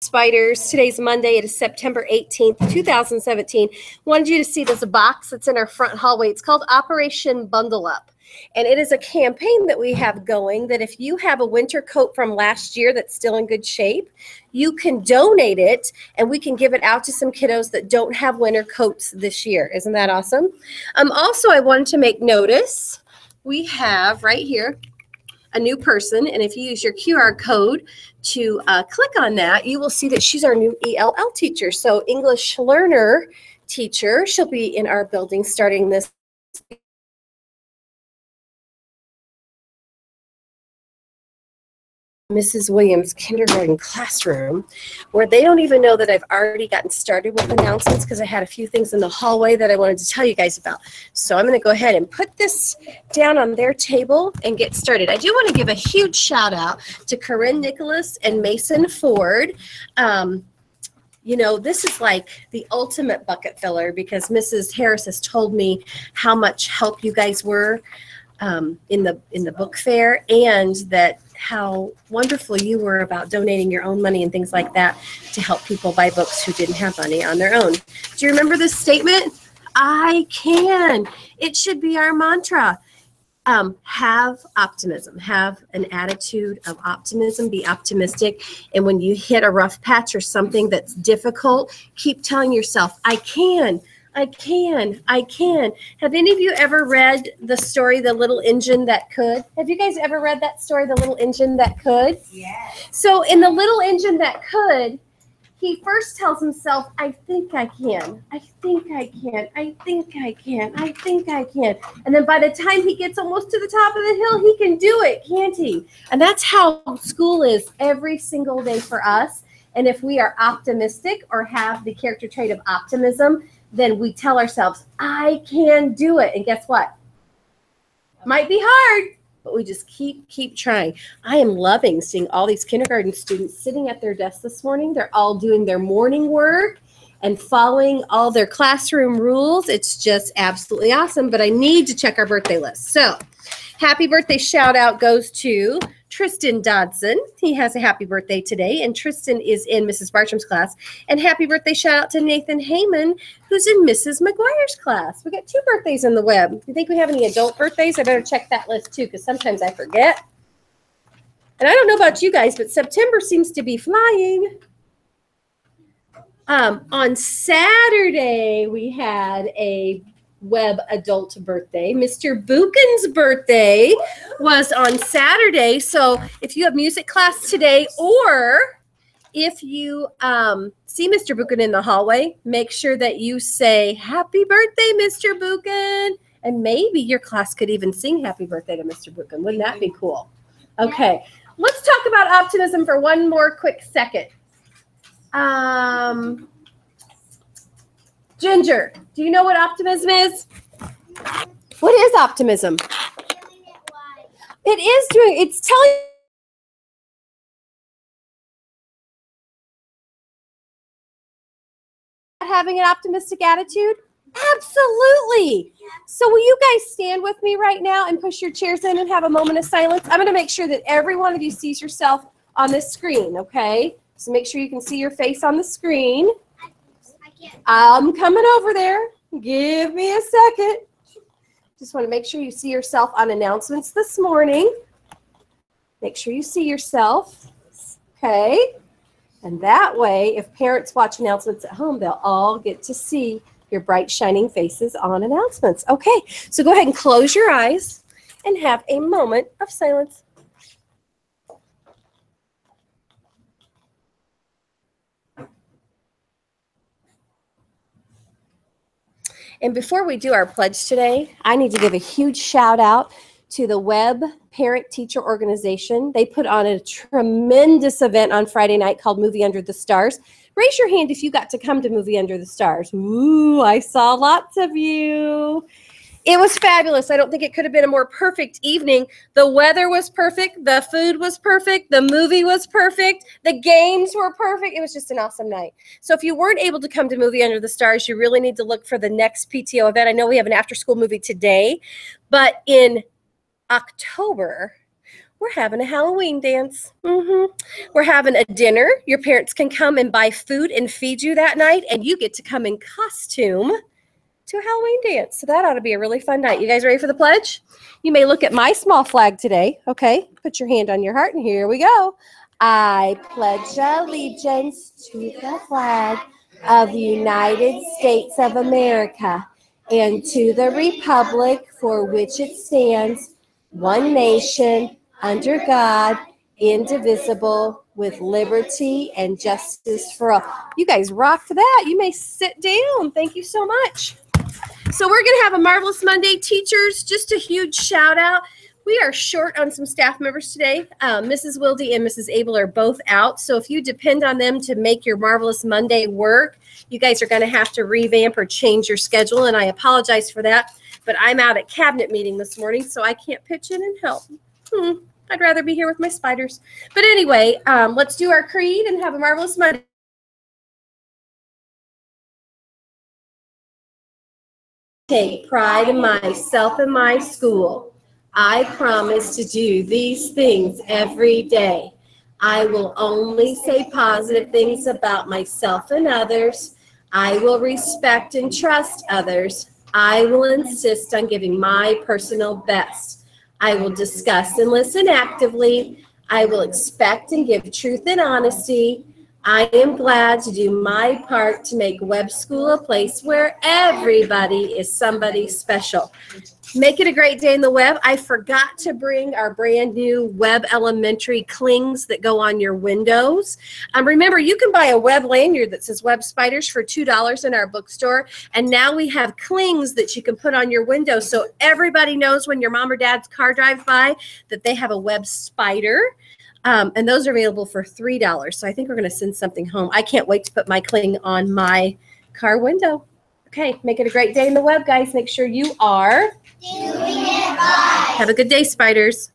Spiders. Today's Monday. It is September 18th, 2017. Wanted you to see there's a box that's in our front hallway. It's called Operation Bundle Up. And it is a campaign that we have going that if you have a winter coat from last year that's still in good shape, you can donate it and we can give it out to some kiddos that don't have winter coats this year. Isn't that awesome? Also, I wanted to make notice we have right here a new person, and if you use your QR code to click on that, you will see that she's our new ELL teacher. So English learner teacher. She'll be in our building starting this Mrs. Williams kindergarten classroom, where they don't even know that I've already gotten started with announcements because I had a few things in the hallway that I wanted to tell you guys about. So I'm going to go ahead and put this down on their table and get started. I do want to give a huge shout out to Corinne Nicholas and Mason Ford. You know, this is like the ultimate bucket filler because Mrs. Harris has told me how much help you guys were in the book fair, and that how wonderful you were about donating your own money and things like that to help people buy books who didn't have money on their own. Do you remember this statement? I can. It should be our mantra. Have optimism. Have an attitude of optimism. Be optimistic. And when you hit a rough patch or something that's difficult, keep telling yourself, I can. I can. I can. Have any of you ever read the story, The Little Engine That Could? Have you guys ever read that story, The Little Engine That Could? Yeah. So in The Little Engine That Could, he first tells himself, I think I can. I think I can. I think I can. I think I can. And then by the time he gets almost to the top of the hill, he can do it, can't he? And that's how school is every single day for us. And if we are optimistic or have the character trait of optimism, then we tell ourselves, I can do it. And guess what? Might be hard, but we just keep trying. I am loving seeing all these kindergarten students sitting at their desks this morning. They're all doing their morning work and following all their classroom rules. It's just absolutely awesome, but I need to check our birthday list. So happy birthday shout out goes to Tristan Dodson. He has a happy birthday today, and Tristan is in Mrs. Bartram's class. And happy birthday shout out to Nathan Heyman, who's in Mrs. McGuire's class. We got 2 birthdays in the web. You think we have any adult birthdays? I better check that list too, because sometimes I forget. And I don't know about you guys, but September seems to be flying. On Saturday, we had a web adult birthday. Mr. Buchan's birthday was on Saturday. So if you have music class today, or if you see Mr. Buchan in the hallway, make sure that you say, happy birthday, Mr. Buchan. And maybe your class could even sing happy birthday to Mr. Buchan. Wouldn't that be cool? Okay, let's talk about optimism for one more quick second. Ginger, do you know what optimism is? What is optimism? It's telling having an optimistic attitude? Absolutely. So will you guys stand with me right now and push your chairs in and have a moment of silence? I'm going to make sure that every one of you sees yourself on this screen, okay? So make sure you can see your face on the screen. I'm coming over there. Give me a second. Just want to make sure you see yourself on announcements this morning. Make sure you see yourself. Okay. And that way, if parents watch announcements at home, they'll all get to see your bright, shining faces on announcements. Okay. So go ahead and close your eyes and have a moment of silence. And before we do our pledge today, I need to give a huge shout out to the Web Parent Teacher Organization. They put on a tremendous event on Friday night called Movie Under the Stars. Raise your hand if you got to come to Movie Under the Stars. Ooh, I saw lots of you. It was fabulous. I don't think it could have been a more perfect evening. The weather was perfect. The food was perfect. The movie was perfect. The games were perfect. It was just an awesome night. So if you weren't able to come to Movie Under the Stars, you really need to look for the next PTO event. I know we have an after-school movie today, but in October, we're having a Halloween dance. We're having a dinner. Your parents can come and buy food and feed you that night, and you get to come in costume to a Halloween dance. So that ought to be a really fun night. You guys ready for the pledge? You may look at my small flag today. Okay, put your hand on your heart, and here we go. I pledge allegiance to the flag of the United States of America and to the republic for which it stands, one nation, under God, indivisible, with liberty and justice for all. You guys rocked that. You may sit down. Thank you so much. So we're going to have a Marvelous Monday. Teachers, just a huge shout out. We are short on some staff members today. Mrs. Wilde and Mrs. Abel are both out. So if you depend on them to make your Marvelous Monday work, you guys are going to have to revamp or change your schedule. And I apologize for that. But I'm out at cabinet meeting this morning, so I can't pitch in and help. I'd rather be here with my spiders. But anyway, let's do our creed and have a Marvelous Monday. Take pride in myself and my school. I promise to do these things every day. I will only say positive things about myself and others. I will respect and trust others. I will insist on giving my personal best. I will discuss and listen actively. I will expect and give truth and honesty. I am glad to do my part to make Webb School a place where everybody is somebody special. Make it a great day in the Webb. I forgot to bring our brand new Webb Elementary clings that go on your windows. Remember, you can buy a Webb lanyard that says Webb Spiders for $2 in our bookstore. And now we have clings that you can put on your window so everybody knows when your mom or dad's car drives by that they have a Webb Spider. And those are available for $3. So I think we're going to send something home. I can't wait to put my cling on my car window. Okay, make it a great day in the Webb, guys. Make sure you are doing it right. Have a good day, spiders.